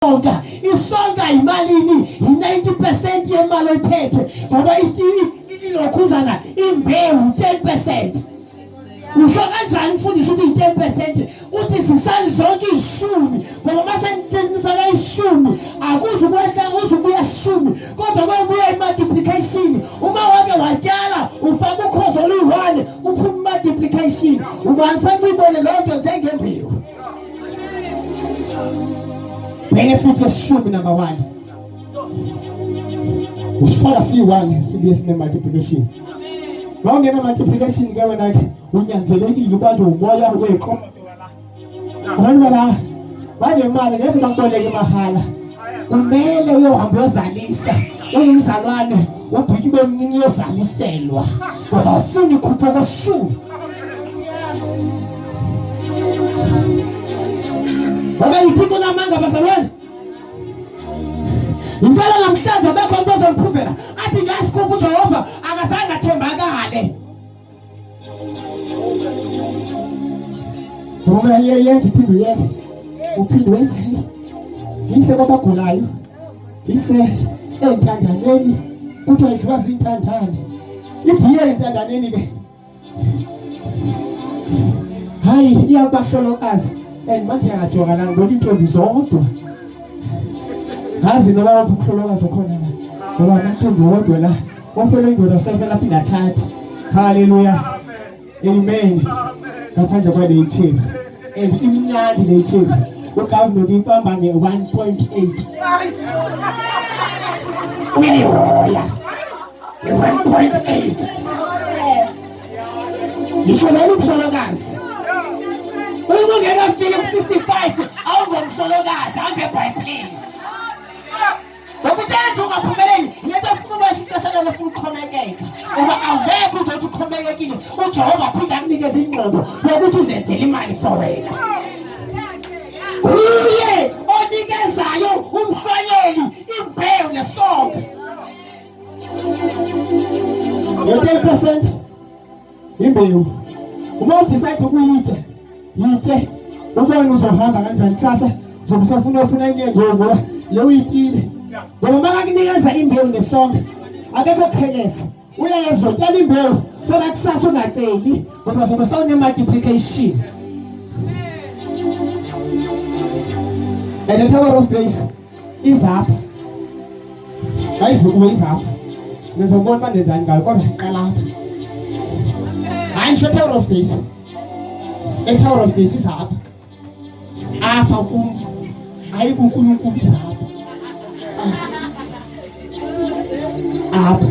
isonka imalini 90% yemali oyiphethe ngoba ilokhuzana imbewu 10%. Usho kanjani mfundisi ukuthi 10%? Uthi sisali zonke ishumi ngoba mase nifaka ishumi akuzukwehla kuzubuya ishumi kodwa kubuya multiplication. Uma wake watyala ufaka ukhozo olu1 uphuma multiplication. Ubani fanele uyibone lonto njengembewu. Benefit yeshumi number 1. Usifaka C1 sibuye sine multiplication. Ngongena multiplication ke wena ke unyanzelekile ubanjwe umoya weqo. Abantu bala banemali ngeke bakuboleke mahala. Kumele uyohamba uyozalisa. Umzalwane ubhuti bomncinci uyozaliselwa. Ngoba ufuna ikhupha koshumi. Baka uthiko namanga bazalwane. Ngicela namhlanje bekho umuntu ozongiprovela athi ngasikhupha uJehova akazange athembakale. Uma yenza iphindwe yena. Uphindwe wenza. Ngise kwabagulayo. Ngise entandaneni kuthiwa idliwazi intandane. Idiye entandaneni ke. Hayi iyabahlolokazi manje yajoka la ngibona intombi zodwa. Ngazi noma ukuhlolokazi ukhona la. Ngoba intombi wodwa la ofele indoda sefela phinda thatha. Hallelujah. Amen. Ngaphandle kwa le chili. Imnyandi le chili. Ugovernment ibamba nge 1.8. Uyayoya. 1.8. Ngisho lo umhlolokazi. Uma ngeke fike ku65 awungomhlolokazi angeBhayibhelini. Ngokuthetha ungaphumeleli lento ufuna ubasicesela lofuna ukukhomekeka. Ngoba awungeke uzothi ukhomekekile uJehova aphinda akunikeza ingqondo yokuthi uzenzele imali for wena. Kuye onikezayo umhlonyeli imbewu nesonka. 10% imbewu. Uma udecide ukuyitya yitye ubone uzohamba kanjani kusasa uzobusafuna enye ngoba le uyitile ngoba makakunikeza imbewu nesonka akekho khelesa uyayezotyala imbewu so la kusasa ungaceli ngoba zobe sawune multiplication. And the tower of grace is up. Guys, who is up? There's a one man that got up. I'm sure tower of grace. The tower of grace is up. I will is up. Up.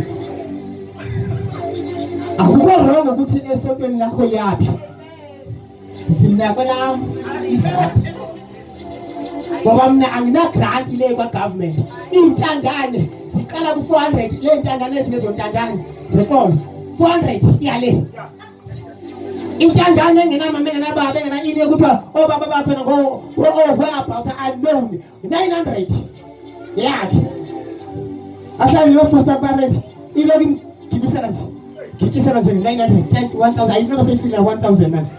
I will go wrong about it as open like a yap. It's never now is up. Ngoba mina angina grant ile kwa government. Intandane siqala ku 400 le intandane ezinezontandane zekolo 400 iyale. Intandane ngenamama ngenababa ngena ini ekuthiwa obaba bakho ngo about unknown 900 yakhe. Ahlali lo foster parent iloki ngibisela nje. Ngikisela nje 900 1000 I never say feel 1000 manje.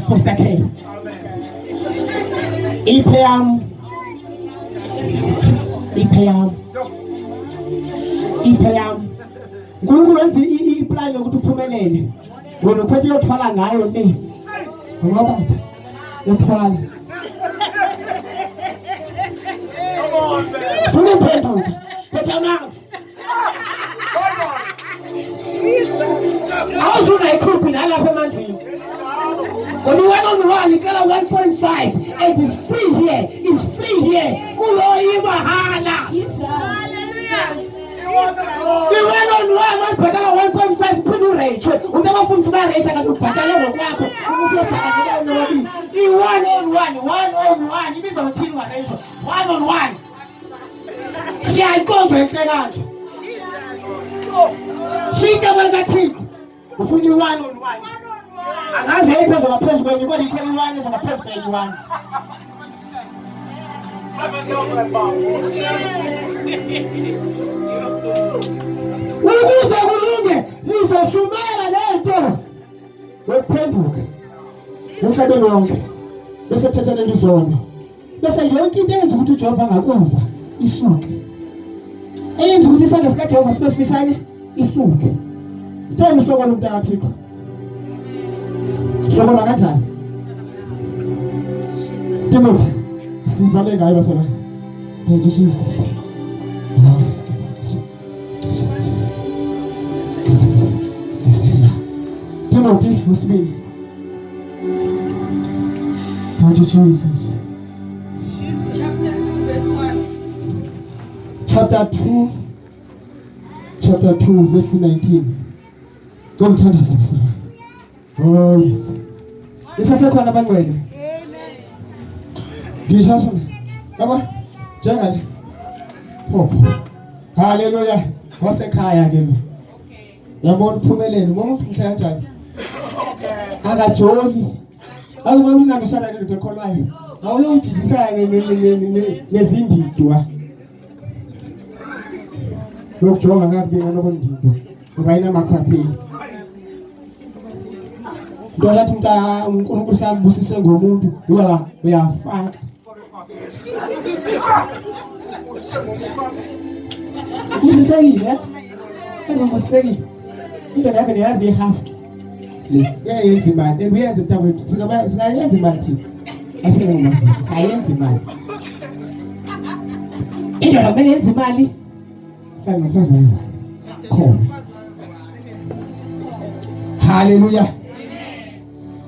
Foster care. Ipeyam Nkulunkulu wenza iplan yokuthi uphumelele wena ukhethe uyothwala ngayo ngoba uthwala funa imphendula phetha amanzi awuzunayikhuphi nalapha emanzini when you went on the one, you got a 1.5. It is free here. It's free here. Hallelujah. You went on one, but 1.5. Put your rate. You never found my race. I got to put you one on one. You need to continue attention. 1 on 1. See, I go to it. See, double the team. Before you 1 on 1. And as a person of a person when you go to 21 is on a person 81. Uze shumela lento wephenduka. Emhlabeni wonke. Bese thatha lelizona. bese yonke into eyenza ukuthi uJehova angakuva isuke, eyenza ukuthi isandla sikaJehova sibe sifishane isuke. Thina usokola umuntu akaThixo, sokola kanjani Timothy? Sivale ngayo basona. Thank you Jesus. Timothy usibili. Thank you Jesus. Chapter 2 verse 19. Come turn us up. Oh yes. Isasekhona abangcwele. Amen. Ngishasho. Yaba njengani? Phopho. Hallelujah. Wasekhaya ke mina. Yabona uphumelele ngoba mhla kanjani? Akajoli. Awubona umnandi usala nento ekholwayo. Awulo ujisisana nezindidwa. Lokujonga ngakubinga nobondindwa. Ngoba ina makhwapheli. Ndola thumta uNkulunkulu sakubusise ngomuntu uyafaka. Usiseyile. Ngikusekile. Into yakhe niyazi ihalf. Yenza imali. Uyenza mntakwethu. Singayenza imali thina. Asinoma. Sayenza imali. Into kumele yenza imali. Sanga sazayo. Khona. Hallelujah.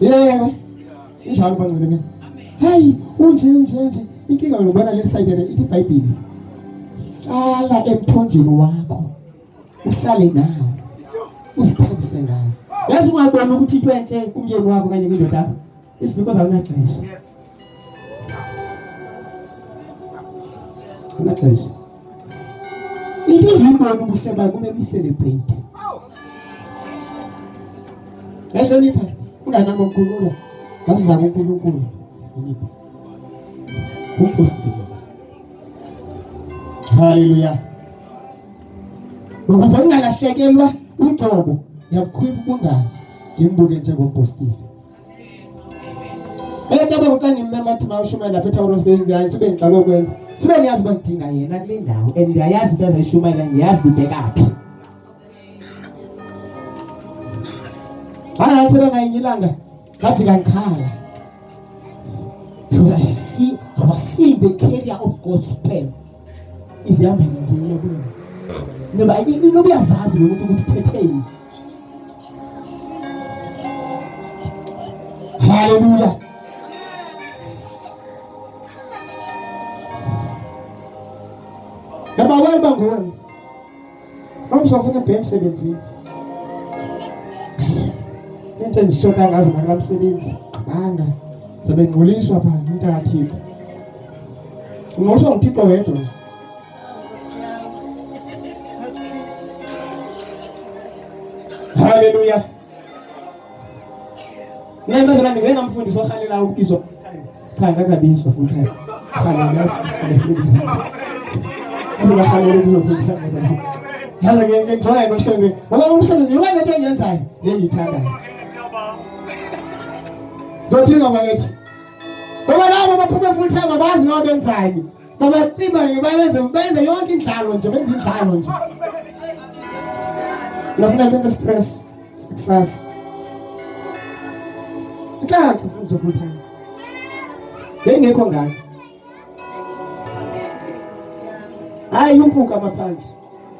Yeah. Injalo bangcwele mina. Hayi, unje. Inkinga ngibona le side le ithi iBhayibheli. Hlala emthonjeni wakho. Uhlale nawo. Usithambise ngawo. Yazi ungabona ukuthi into enhle kumyeni wakho kanye nendoda yakho. It's because awunaxesha. Yes. Unaxesha. Into izibona ubuhle bakho kumele ucelebrate. Ehlonipha. Unganami uNkulunkulu. Ngasizama uNkulunkulu. Ehlonipha. Umphostile. Hallelujah. Ukuze ungalahlekelwa uqobo yakukhipha ubungani ngimbuke njengomphostile. Ekaba uqani mmamathi mawushumayela lapha eThawuros bengiyani sibe ngixaka ukwenza. Sibe ngiyazi bangidinga yena kule ndawo and ngiyayazi into azayishumayela ngiyazi ubhekaphi. Thina ngayinye ilanga ngathi kankhala. Because I see the carrier of gospel. Izihambele nje yokule. Ngoba inobe yazazi lo muntu ukuthi uphetheni. Hallelujah. Ngabawali bangoni. Awusafuna emsebenzini. Into engishoda ngazo ngalamsebenzi banga sabe ngcoliswa pha umntathixo. Ngosho ngithixo wedwa. Hallelujah. Nayimazana ngena mfundisi ohalela ukubizwa cha ngakabizwa full time. Khana ngasi. Asibahalela ukubizwa full time. Haza ngithola nomsebenzi. Ngoba umsebenzi wena into engenzayo lengithandayo. Zothina ngathi. Ngoba labo baphuma full time abazi noma benzani. Babacima benze yonke indlalo nje, benze indlalo nje. Nafuna benze stress, success. Ngakho futhi full time. Ngekho ngani? Hayi umpuka maphandle.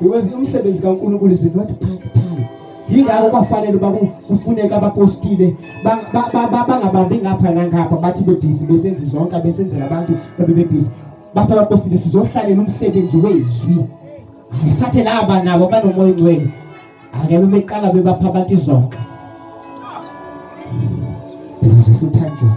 Because umsebenzi kaNkulunkulu is not part time. Yingakho kwafanele bakufuneka abapostile bangabambi ngapha nangapha bathi bebhizi besenza zonke besenzela abantu bebebhizi. Bathi abapostile sizohlalela umsebenzi wezwi. Ayisathe laba nabo banomoya ongcwele. Ake beqala bebapha abantu izonke. Because full time job.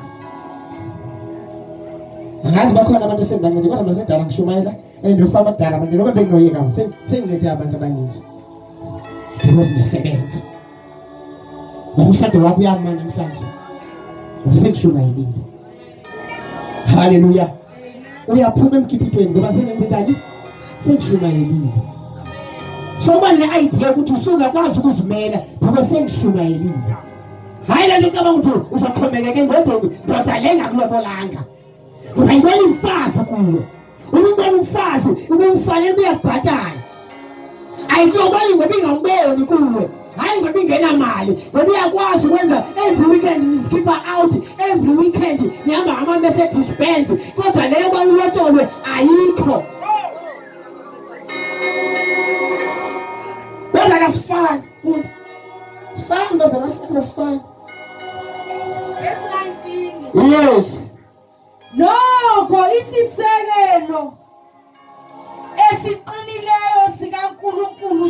Angazi bakhona abantu esebancane kodwa masedala ngishumayela endofama kudala abantu lokho benginoyeka sengincede abantu abaninzi. Because ngisebenza. Ngokushado wakho uyama namhlanje. Ngosekushumayelile. Hallelujah. Uyaphuma emkhiphithweni ngoba sengenze njani? Sekushumayelile. So bane idea ukuthi usuka kwazi ukuzimela ngoba sengishumayelile. Hayi la ngicabanga ukuthi uzoxhomekeke ngodongo ndoda lenga kulobolanga. Ngoba ibona umfazi kuwe. Ubona umfazi, ubumfanele uyakubhatala. Ayikubali ngoba ingamboni kuwe. Hayi ngoba ingena mali. Ngoba uyakwazi ukwenza every weekend nizikhipha out, every weekend nihamba ama Mercedes Benz. Kodwa leyo bayulotholwe ayikho. Kodwa kasifani futhi. Fine that's fine. Verse 19. Yes. Nokho isisekelo esiqinileyo sikaNkulunkulu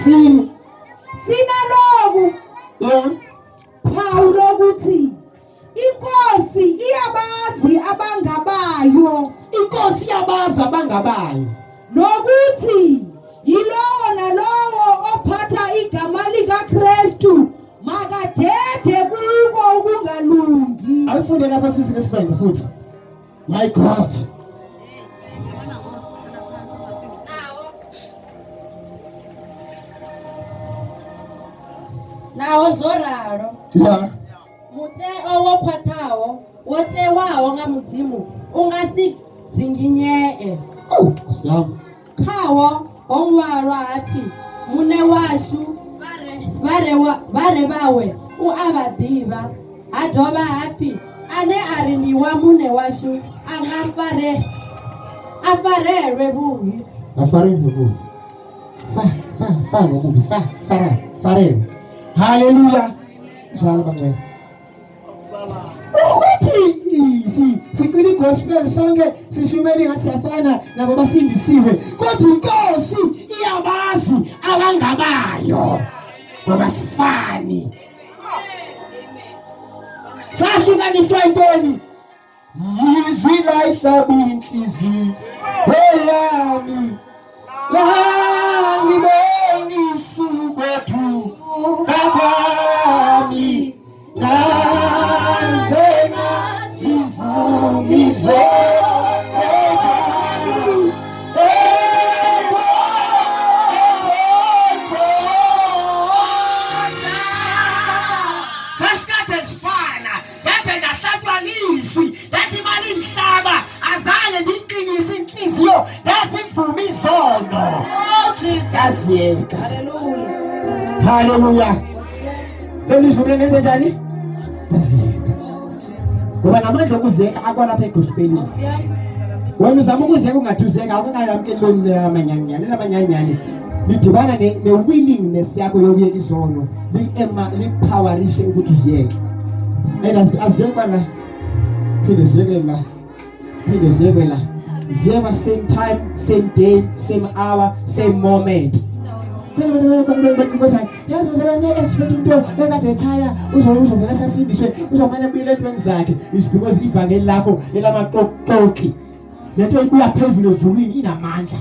Simi. Sinaloku Yeah. phawu lokuthi inkosi iyabazi abangabayo, Inkosi yabazi abangabayo. nokuthi yilowo nalowo ophatha igama likaKristu makadede kuko ukungalungi. Ayifunde lapha sisi nesifende futhi. My God. Nawo zoralo Yeah. muteo wo khwaṱhaho wo tewaho nga mudzimu ungasi dzinginyee. Oh, Sam. Khawo ho ṅwalwa hapfi mune washu vhare vhawe u a vha ḓivha, ha dovha hapfi ane a ri ndi wa mune washu a farelwe vhuvhi. Afarele ngokubi. Fa ngokubi. Farele. Hallelujah. Njalo bangcwele. Ukuthi sikwini gospel sonke sishumele ngathi siyafana nabo basindisiwe. Kodwa inkosi iyabazi abangabayo. Ngoba sifani. Sahlukaniswa intoni? Izwi layihlabi inhliziyo yami. La ngibonisa ukwethu kakwami. Nazena sivumise ezami. Sasikade sifana, kade ndahlatywa liswi, ndathi imali ndihlaba, azange ndiyiqinise inhliziyo, ndazivuma izono. Yaziyeka. Hallelujah. Hallelujah. Sendivumile nenze njani? Yaziyeka. Ngoba namandla okuzeka akwalapha egospelini. Wena uzama ukuzeka ungaduzeka akungayamkeli lona lamanyanyane. Lidibana ne-willingness yakho yokuyeka izono. Likupowerishe ukuthi uziyeke. And aziyekwa la. Phinde ziyeke la. Ziyekwa same time, same day, same hour, same moment. Uzovela sasindiswe uzomane abuyele entweni zakhe. It's because ivangeli lakho elamaqoqoqi lento ibuya phezulu ezulwini inamandla.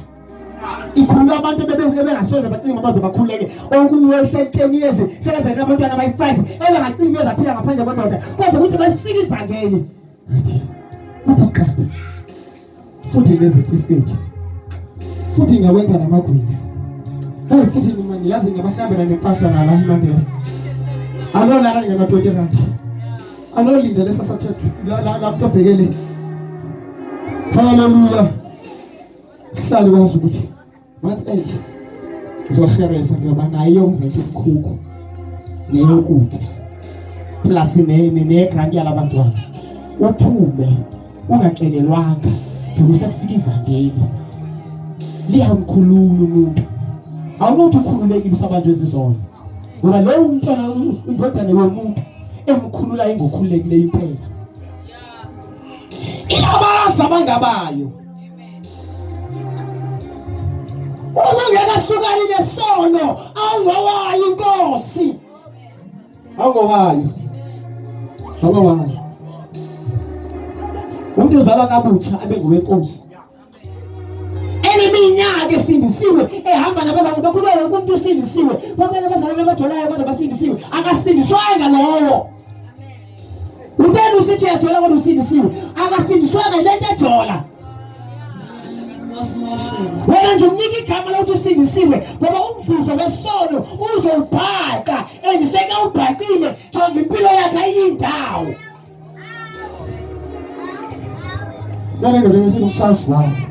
Ikhulula abantu bebengasoze bacinga bazo bakhuleke. Okunwehle 10 years sekaze abantwana abayi5 ebengacimi bezaphila ngaphandle kwendoda. Kodwa ukuthi bafike ivangeli. Kuthi qada. Futhi nezetifiketi. Futhi ngawenza namagwinya. Hey futhi mina ngiyazi ngabahlambela nempahla nala imandela. Alona la ngena 20 rand. Anolinda lesasa church la mtobhekele. Hallelujah. Hlali wazi ukuthi mathi enje uzoheresa ngoba nayo ngeke ukukho neyokudla plus negrant yalabantwana uphume ungaxelelwanga ukuthi kufika ivangeli liyamkhulula umuntu awunothi ukhululekile sabantu ezizono ngoba lo umntwana indodana yomuntu emkhulula ingokhululekile impela iyabaza abangabayo. Uma ngekahlukani nesono awuwayo inkosi awuwayo umuntu uzalwa kabutsha abe ngowenkosi eneminyaka esindisiwe ehamba nabazalwane bakhulula umuntu usindisiwe bakana abazalwane abajolayo kodwa basindisiwe akasindiswanga lowo uthe usithi uyajola kodwa usindisiwe akasindiswanga lento ejola. Wena nje umnika igama lokuthi usindisiwe ngoba umvuzo wesono uzobhaka endiseka ubhakile jonga impilo yakhe ayindawo. Nale ndoda umfazi wami.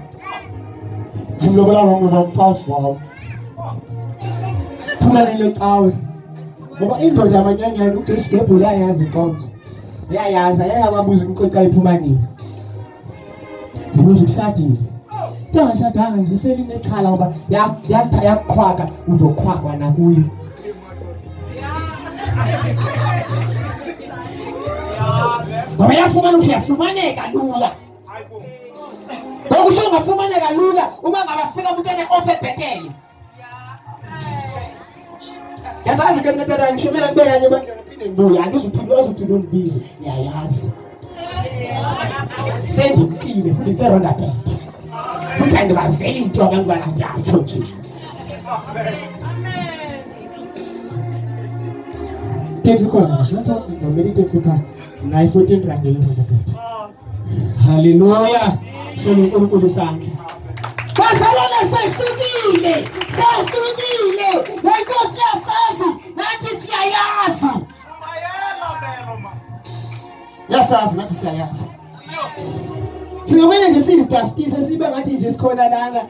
Ngilobela ngoba umfazi wami. Phula lele cawe. Ngoba indoda yamanyanyana uGesigebhu uyayazi inkonzo. Uyayazi ayababuza umqeqa iphuma nini. Ubuze ukushadile. Ngashadanga nje hleli nekhala ngoba yaqhwaka uzoqhwakwa nakuyo. Ngoba yafumana ukuthi yafumaneka lula. Ngokusho ngafumaneka lula uma ngabafika umuntu ene-offer ebhetele. Yasazi ke mina tata ngishomela kubeka nje baphinde ngibuya angizuphinde ungibize ngiyayazi. Sengikuqile futhi ngiseronda phela. Futhi andibazeli into akangibala njaso nje. Taxi khona nomeli taxi car nayi 14 rand eronda phela. Hallelujah. Shoni uNkulunkulu isandla. Bazalwane sehlukile. Lenkosi yasazi nathi siyayazi. Yasazi nathi siyayazi. Singamane nje sizidaftise sibe ngathi nje sikhona lana.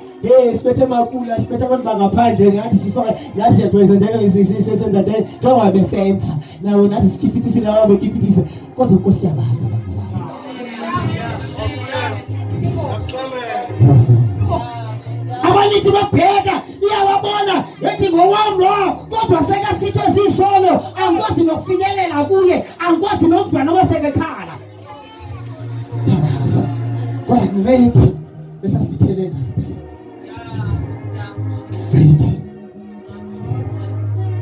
Siphethe makula, siphethe abantu bangaphandle ngathi sifaka yazi siyadweza njalo sisenza nje njengoba besenza. Nawo nathi sikipitise nawo bekipitise. Kodwa uNkosi yabazi abantu bayo. Abanithi babheka iyababona ethi ngowami lo kodwa seke sitho zisono angikwazi nokufinyelela kuye angikwazi nomntwana osekekhala. Kodwa ngimethi besasithele ngaphi.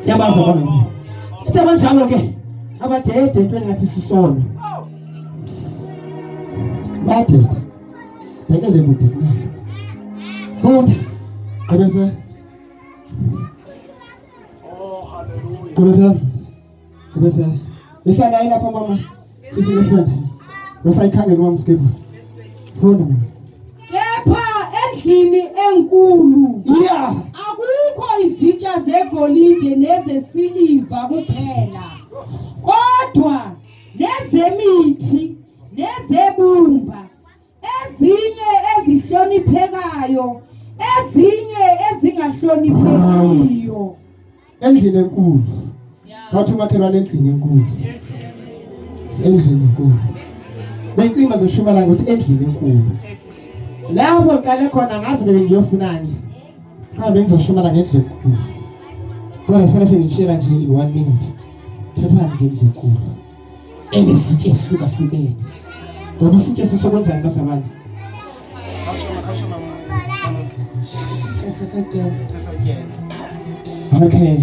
Yabaza bami. Ithe kanjalo ke abadede into engathi sisono. Badede. Bekele mude nayo. Funda. Kubese. Kubese. Ihlala lapha mama. Sisinesifunda. Besayikhangela uMamSigebu. Funda mina. Kepha endlini enkulu Yeah. akukho izitsha zegolide nezesiliva kuphela, kodwa nezemithi nezebumba, ezinye ezihloniphekayo, ezinye ezingahloniphekiyo. Endlini enkulu. Ngathi umakhelwane endlini enkulu. Endlini enkulu. Bengcima ngishumela ukuthi endlini enkulu. Lapho ngale khona ngazi bengiyofunani. Kodwa bengizoshumela ngendlela enkulu. Kodwa sele sengishira nje in 1 minute. Thethani ngendlela enkulu. Enesitshe hlukahlukene. Ngoba isitshe sisokwenzani basabani? Okay.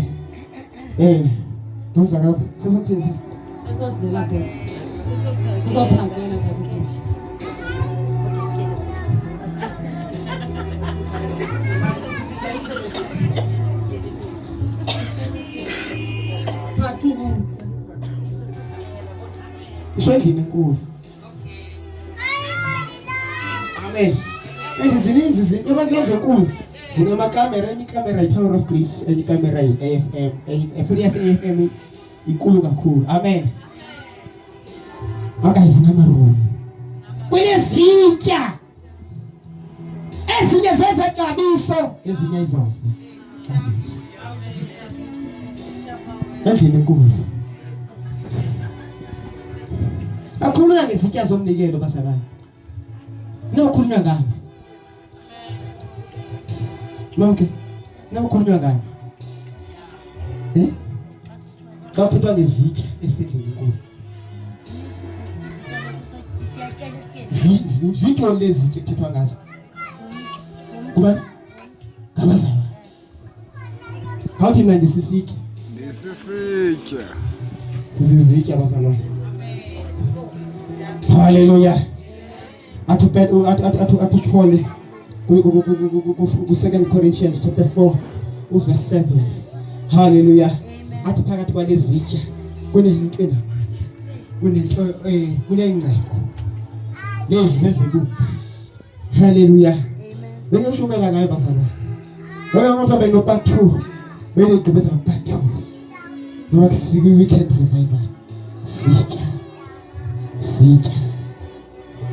Nonza kapho. Sesokuthini? Sesozela date. Sizophakela kabuhle. Iswendlini enkulu. Amen. Zininzi izinto abantu enkulu. Zinamakamera, enye ikamera yi-Tower of Greece, enye ikamera yi-AFM, futhi yase-AFM inkulu kakhulu. Amen. Maka zinamaroom. Kunezitsha. Ezinye zezexabiso, ezinye izose. Xabiso. Endlini enkulu. Akhulunywa ngezitya zomnikelo basabani. Nokhulunywa ngani? Lonke. Nokhulunywa ngani? Kakuthethwa ngezitya esendlini enkulu. Zinto lezi kuthethwa ngazo. Kuba ngabazalwa. Hawuthi mina ndisisitya. Sisizitya abazalwane. Hallelujah. Atuphole ku 2 Corinthians chapter 4 verse 7. Hallelujah. Athi phakathi kwalezitsha kunento enamandla. Kunengcebo. Lezi zezibupha. Hallelujah. Bengishumela ngayo bazalwane. Ngoba beno part 2. Benigqibeza part 2. Ngoba weekend revival. Sitya.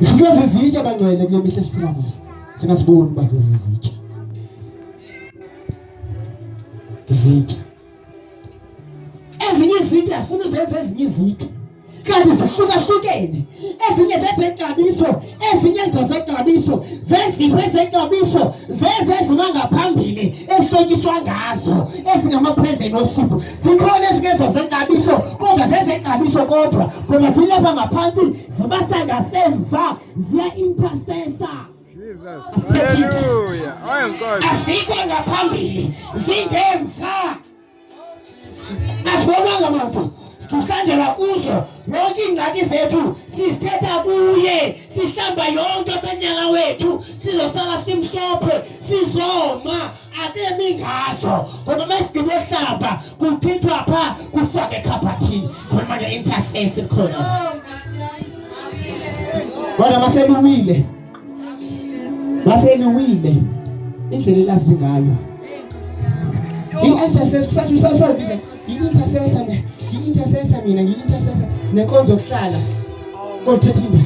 Because izitya bangcwele kule mihla esiphila kuzo. Singasiboni baze izitya. Izitya. Ezinye izitya asifuna uzenza ezinye izitya. Kanti zihlukahlukene. Ezinye zezexabiso, ezinye zezexabiso, zezipho ezexabiso, zezezima ngaphambili esihlonyiswa ngazo, esingama-present worship. Zikhona ezingezo zexabiso, kodwa zezexabiso kodwa, ngoba zilapha ngaphansi, zibasa ngasemva, ziya-intercessor. Hallelujah. Azikho ngaphambili, zingemva. Asibonanga manje. Kuhlanjelwa kuzo yonke ingxaki zethu sizithetha kuye, sihlamba yonke abanyana wethu, sizosala simhlophe, sizoma, akemi ngaso. Ngoba masigcine hlamba kuphithwa pha kufake ekhabhathini khona manje intercession khona. Kodwa maseluwile indlela elazi ngayo i-intercessor i-intercessor mina ngi-intercessor nenkonzo yokuhlala kothetha indaba.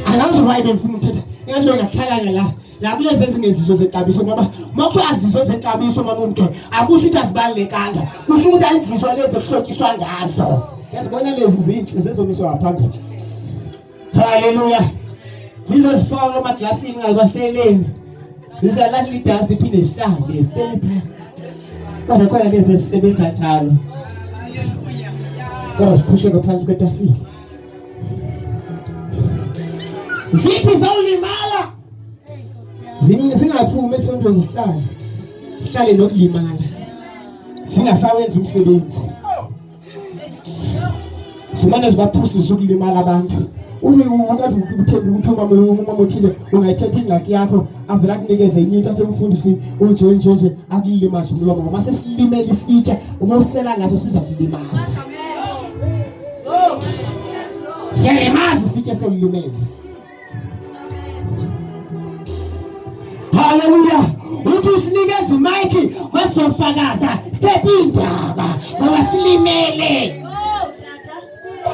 Angazi why bengifuna ukuthetha ingathi ngakhalanga la kulezi ezingezizo zexabiso, ngoba makho azizwe zexabiso mamunke akusho ukuthi azibalekanga, kusho ukuthi azizwe lezi okuhlokiswa ngazo. Yazibona lezi zinhle zezomiswa ngaphambili. Hallelujah. Zizo zifaka amaglasini ngabahleleni. Zizalahla idust iphinde zihlale zihlele. Kodwa lezi zisebenza njalo. Kodwa zikhushwe ngaphansi kwetafile. Zithi zawulimala. Zingaphumi esontweni zihlale nokulimala. Zingasawenzi umsebenzi. Simane zibaphusi ukulimala abantu. Ungathi ukuthemba ukuthi uma mothile ungayithetha ingxaki yakho avela kunikeze enye into athi umfundisi unje akulimaza umlomo, ngoba sesilimela isitya uma usela ngaso siza kulimaza. Siyalimaza isitya solilimele. Hallelujah. Uthi usinikeza imayiki masofakaza sithethe indaba ngoba silimele.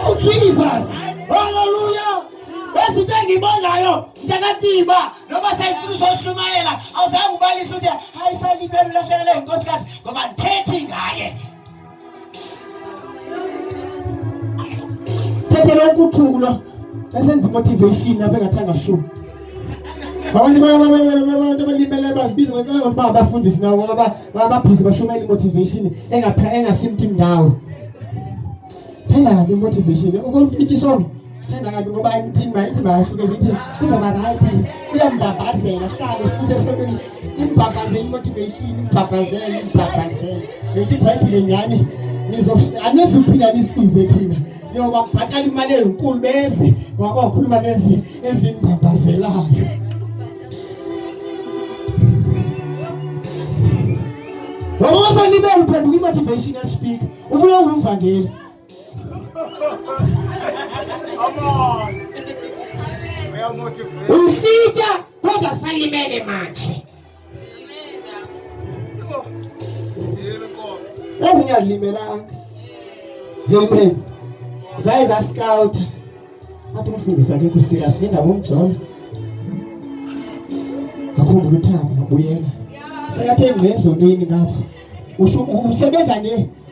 Oh Jesus. Hallelujah. Ezinto engibongayo ngiyakatiba noma sayifuna usoshumayela awuzange ubalise ukuthi hayisalibele ulahlekele inkosikazi ngoba ngithethi ngaye. Thethe lonke ukuthulo esenza motivation apha engathanga shu. Abantu abalimele bazibiza ngoba abafundisi nawo ngoba babhizi bashumayela motivation engasimthi indawo. Thanda kabi motivation umuntu itisona. Thanda kabi ngoba imithini bayashuke zithi izaba right iyambabazela hlale futhi esebenzisa imbabazela motivation imbabazela lethi iBhayibheli ngani anizuphila nisibize thina ngoba kubhatala imali ezinkulu bese ngoba ukhuluma lezi ezimbabazelayo. Ngoba sonibele uphenduka i-motivational speaker ubuye ungumvangeli. Come on. We are motivated. Usitya kodwa salimele manje. Ezinye azilimelanga. Amen. Zayeza scout. Athi umfundisa ke kusira fenda bomjona. Akukho uthando ngabuyela. Sayathe ngezonini ngapha.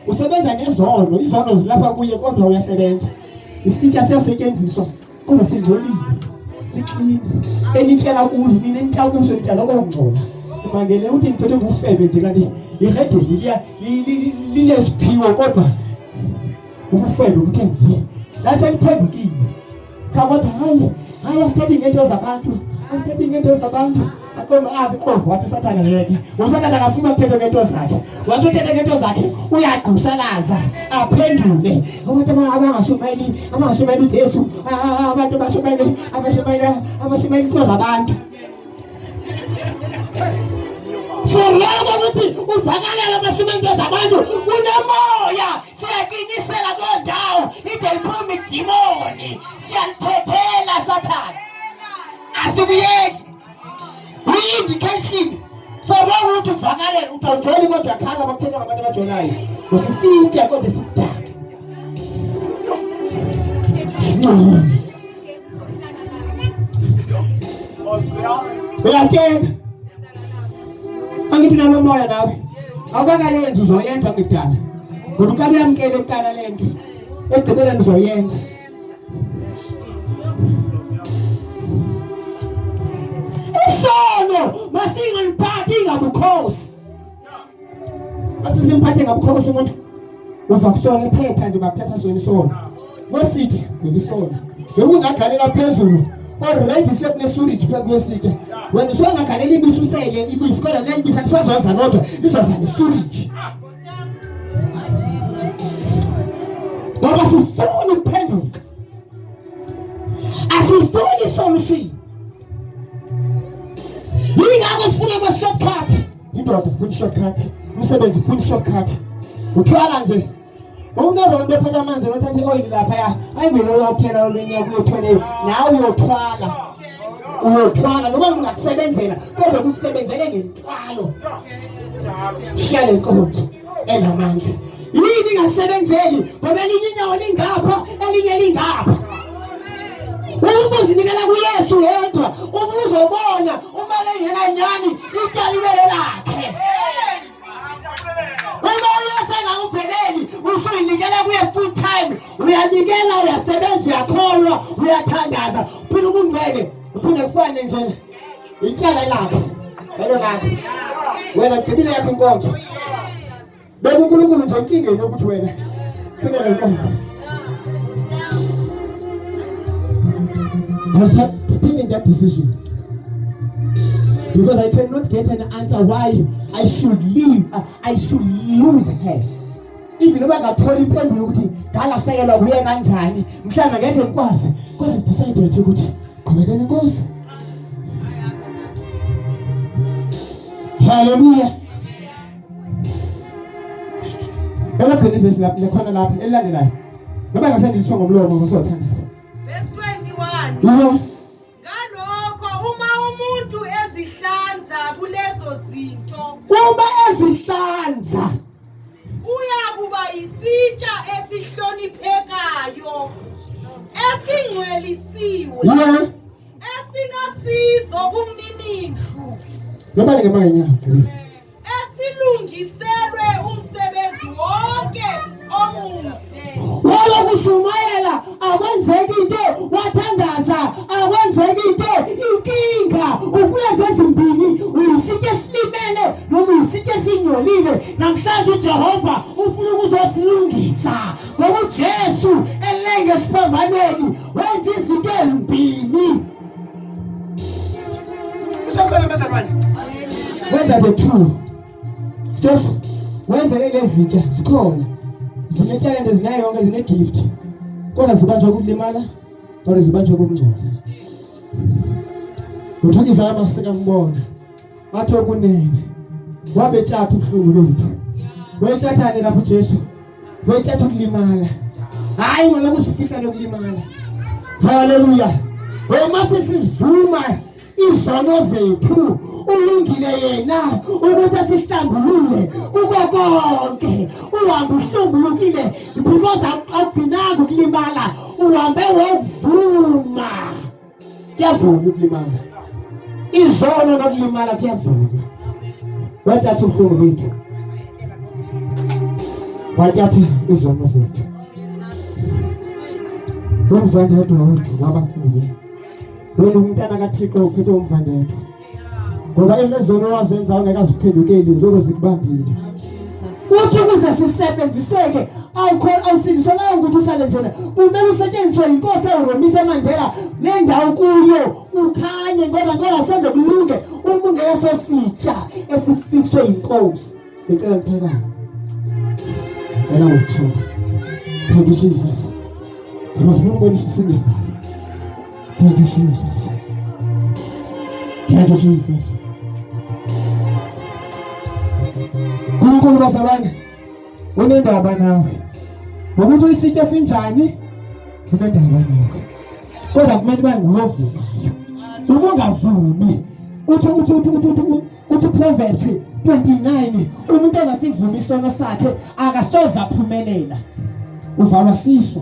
Usebenza nezono, izono zilapha kuye kodwa uyasebenza. Isitya siyasetyenziswa kodwa singcolile. Siklini. Enitshela kuzo mina enhlakuso lithala okungcola. Mangele uthi ngiphethe ngufebe nje kanti iredeli linesiphiwo kodwa ufebe ukuthenga. Lase liphendukile. Kodwa hayi asithathe ngento zabantu. Asithathe ngento zabantu. Akoma wathi usathana yeke. Usathana akafuna ukuthetha ngento zakhe. Wathi uthethe ngento zakhe uyaqhusalaza aphendule. Abantu abangashumayeli uJesu, abantu abashumayeli into zabantu. Shorloko ukuthi uvakalele abashumayeli into zabantu unemoya siyaqinisela kuloo ndawo ide liphuma idimoni siyalithethela sathana. Asibuyeki. Indication for what to vagale utajoli kodwa khala bakuthenga abantu abajonayo. Usisitya kodwa sikudaka. singcolile. Uyatshela angithi nalo moya nawe awukakayenza uzoyenza ngidala ngoba ukabe yamkele eqala lento egqibeleni uzoyenza. Isono masingaliphathi ngabukhosi. Asisimphathe ngabukhosi umuntu uva kusona ethetha nje bakuthatha zona isono. Wesithe ngelisona. Bekungagalela phezulu already sekunesurage phezu kwesithe. Wena usungagalela ibisi usele ibisi kodwa le ibisi alisazoza lodwa lizoza nesurage. Ngoba sifuna ukuphenduka. Asifuni solution. Yingakho sifuna ama shortcut. Indoda ufuna shortcut. Umsebenzi ufuna shortcut. Uthwala nje. Unozo ngibephethe amanzi nothatha ioil lapha ya. Ayingene uyophela olenya kuyothweleyo. Nawe uyothwala. Uyothwala noma ungakusebenzela kodwa kukusebenzele ngemthwalo. Shaya inkonzo enamandla. Yini ingasebenzeli ngoba elinye inyawo lingapha elinye lingapha. Uma uzinikela kuYesu yedwa ubuzobona uma engena nyani ityali ibele lakhe. Uma uyasenga uveleli usuyinikela kuye full time uyanikela uyasebenza uyakholwa uyathandaza uphila ubungcwele uphinde kufane njena ityala lakhe lelo lakho wena ugqibile yakho inkonzo beka uNkulunkulu nje inkingeni ukuthi wena phela lenkonzo. I have taken that decision because I cannot get an answer why I should leave. I should lose her. Even though I got told you ukuthi ngalahlekela kuye kanjani mhlawumbe ngeke ngikwazi kodwa decide ukuthi qhubekeni inkosi. Hallelujah. Elagcina ivesi lapha lekhona lapha elilandelayo. Ngoba ngasendilisho ngomlomo ngosothandaza. Verse 21. Ngalokho uma umuntu ezihlanza kulezo zinto Ezihlanza uyakuba isitsha esihloniphekayo esingcwelisiwe esinosizo kumninindlu noma ngemanya esilungiselwe umsebenzi wonke omuhle. wala kushumayela akwenzeki into wathandaza akwenzeki into inkinga ukulezi ezimbili uyisithe silimele noma uyisithe sinyolile namhlanje uJehova ufuna ukuzosilungisa ngoba uJesu elenge esiphambanweni wenza izinto ezimbili. Uzokhona bazalwane wenza the two just wenza lezi zinto zikhona zinetalent ezinayo yonke zine gift kodwa zibanjwa ukulimala kodwa zibanjwa ukungcola. Uthukisa amasika mbona wathi okunene wabetshatha ubuhlungu bethu wetshathane lapho uJesu wetshatha ukulimala hayi ngoba kusifihla lokulimala. Hallelujah. Uma sisivuma izono zethu ulungile yena ukuthi asihlambulule kuko konke uhambe uhlambulukile because akugcinanga ukulimala uhambe wovuma. Kuyavuma ukulimala izono nokulimala kuyavuma. Wathatha ubuhlungu bethu wathatha izono zethu umvandedwa wethu wabakuye wena umntana kaThixo uphethe umvandedwa ngoba ilezono wazenza ungekaziphendukeli lokho zikubambile futhi ukuze sisebenziseke awusindiswa nayo ukuthi uhlale njena kumele usetshenziswe inkosi eRomisa eMandela nendawo kuyo ukhanye ngoba senze kulunge uma ungeso sitsha esifikswe inkosi. Ngicela ngiphekana ngicela ngikuthula thank you Jesus ngifuna ukubona isindifana. Thank you Jesus. Thank you Jesus. Kunkulu bazalwane unendaba nawe ukuthi uyisithe sinjani unendaba nawe kodwa kumele bangavumayo uma ungavumi uthi Proverbs 29 umuntu ongasivumi isono sakhe akasoze aphumelela uvalwa siso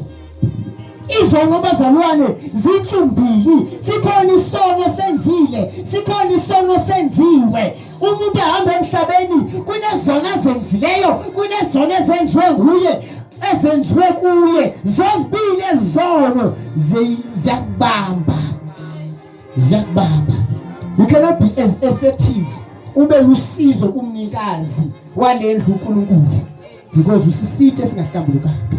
Izono bazalwane zitlumbili, sikhona isono senzile, sikhona isono senziwe. Umuntu ahamba emhlabeni kunezona zenzileyo, kunezona ezenziwe nguye, ezenziwe kuye. Zozibili ezono ziyakubamba. You cannot be as effective ube lusizo kumnikazi walendlu uNkulunkulu because usisitshe singahlambulukanga.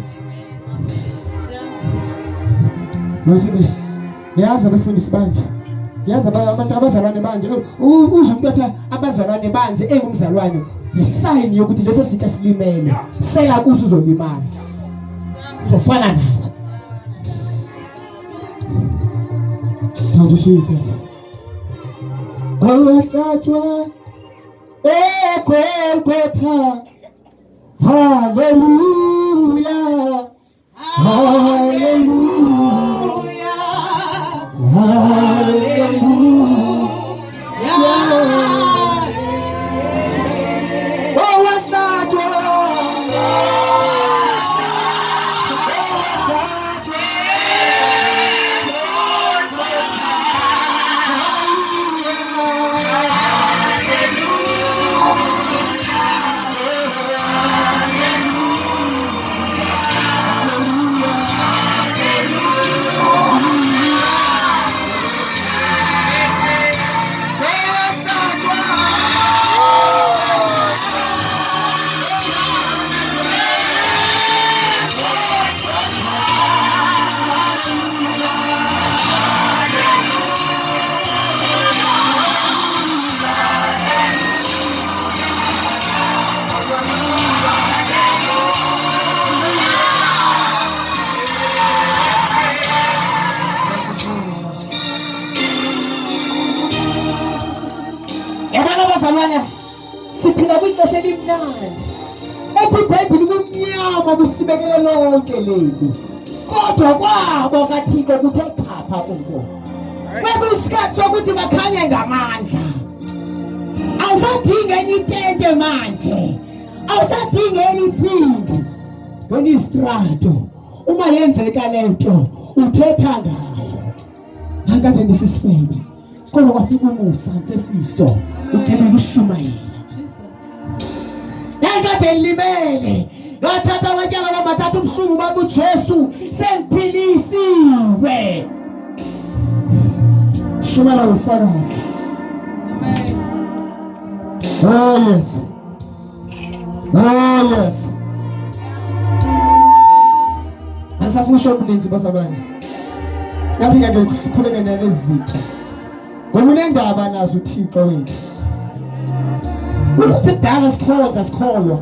Manje yazi abafundisi banje, yazi abantu abazalwane banje, uze umuntu athi abazalwane banje engumzalwane yisign yokuthi leso sitsha silimele, sela kuzo uzolimala, uzofana naye. Thank you Jesus. Awahlatshwa eGolgotha, hallelujah, hallelujah, hallelujah. Awahlatshwa siphila kwixesha elimnandi ethi iBhayibheli kumnyama busibekele lonke leli, kodwa kwabo kaThixo kuthe chapha kubo. Bekuyisikhathi sokuthi bakhanye ngamandla. Awusadingi enye itente manje, awusadingi anything. Ngonistrato uma yenzeka lento uthetha ngayo. Akade ndisisifebe kodwa kwafika umusa nsesisto ukebela ushumayela. Nakade limele wathatha abanyala bamathatha ubuhlungu babuJesu sengiphilisiwe. Shumela ufakazi. Oh yes. Oh yes. Asafusha okuninzi bazalwane. Ngafika ke khuleke nalezi zinto. Ngoba unendaba nazo uThixo wethu. Ukuthi dala sikholwa.